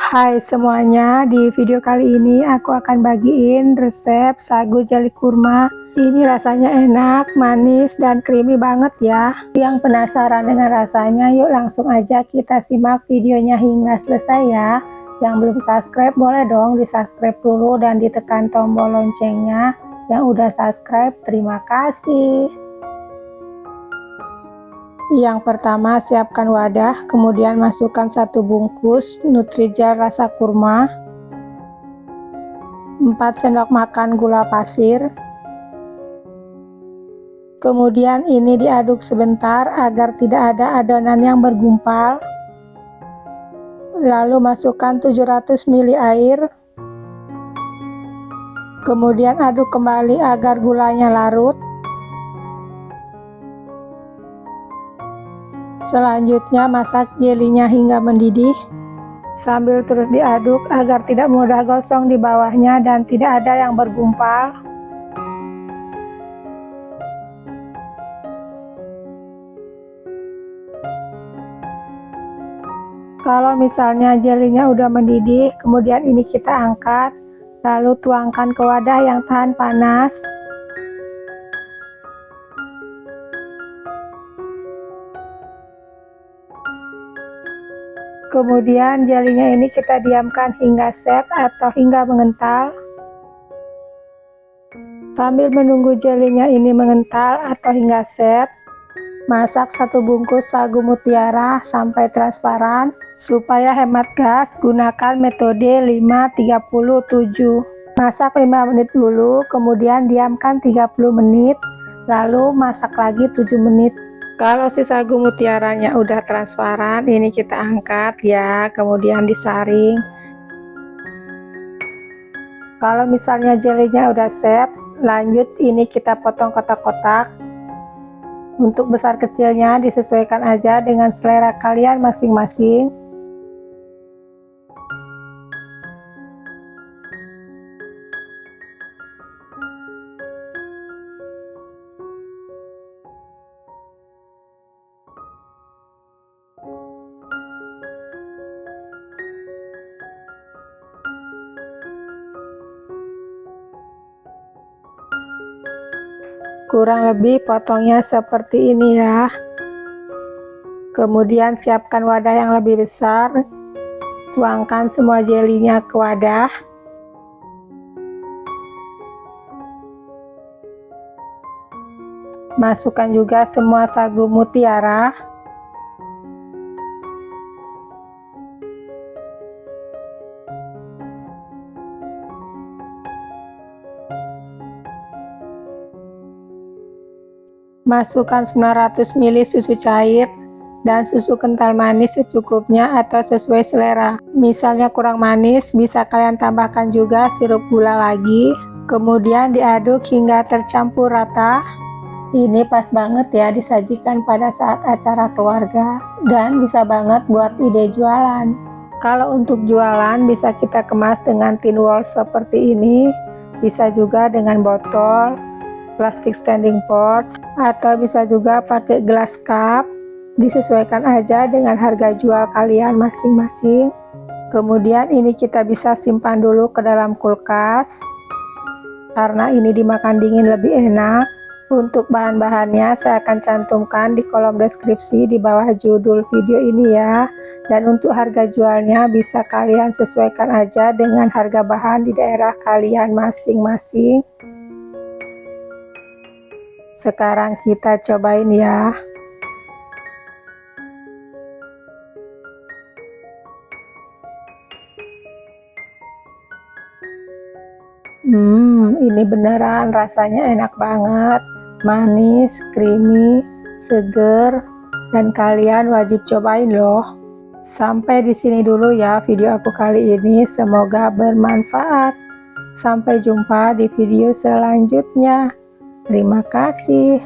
Hai semuanya, di video kali ini aku akan bagiin resep sagu jeli kurma. Ini rasanya enak, manis, dan creamy banget ya. Yang penasaran dengan rasanya, yuk langsung aja kita simak videonya hingga selesai ya. Yang belum subscribe boleh dong di subscribe dulu dan ditekan tombol loncengnya. Yang udah subscribe, terima kasih. Yang pertama, siapkan wadah, kemudian masukkan 1 bungkus Nutrijel rasa kurma, 4 sendok makan gula pasir. Kemudian ini diaduk sebentar agar tidak ada adonan yang bergumpal. Lalu masukkan 700 ml air. Kemudian aduk kembali agar gulanya larut. Selanjutnya masak jelinya hingga mendidih sambil terus diaduk agar tidak mudah gosong di bawahnya dan tidak ada yang bergumpal. Kalau misalnya jelinya udah mendidih, kemudian ini kita angkat, lalu tuangkan ke wadah yang tahan panas. Kemudian jelinya ini kita diamkan hingga set atau hingga mengental. Sambil menunggu jelinya ini mengental atau hingga set, masak 1 bungkus sagu mutiara sampai transparan. Supaya hemat gas, gunakan metode 5-30-7. Masak 5 menit dulu, kemudian diamkan 30 menit, lalu masak lagi 7 menit. Kalau si sagu mutiaranya udah transparan, ini kita angkat ya, kemudian disaring. Kalau misalnya jelinya udah set, lanjut ini kita potong kotak-kotak. Untuk besar kecilnya disesuaikan aja dengan selera kalian masing-masing. Kurang lebih potongnya seperti ini ya. Kemudian siapkan wadah yang lebih besar, tuangkan semua jelinya ke wadah. Masukkan juga semua sagu mutiara. Masukkan 900 ml susu cair dan susu kental manis secukupnya atau sesuai selera. Misalnya kurang manis, bisa kalian tambahkan juga sirup gula lagi. Kemudian diaduk hingga tercampur rata. Ini pas banget ya disajikan pada saat acara keluarga dan bisa banget buat ide jualan. Kalau untuk jualan bisa kita kemas dengan tin wall seperti ini, bisa juga dengan botol, plastik standing pot, atau bisa juga pakai gelas cup. Disesuaikan aja dengan harga jual kalian masing-masing. Kemudian ini kita bisa simpan dulu ke dalam kulkas karena ini dimakan dingin lebih enak. Untuk bahan-bahannya saya akan cantumkan di kolom deskripsi di bawah judul video ini ya. Dan untuk harga jualnya bisa kalian sesuaikan aja dengan harga bahan di daerah kalian masing-masing. Sekarang kita cobain ya. Ini beneran rasanya enak banget, manis, creamy, seger, dan kalian wajib cobain loh. Sampai di sini dulu ya video aku kali ini, semoga bermanfaat. Sampai jumpa di video selanjutnya. Terima kasih.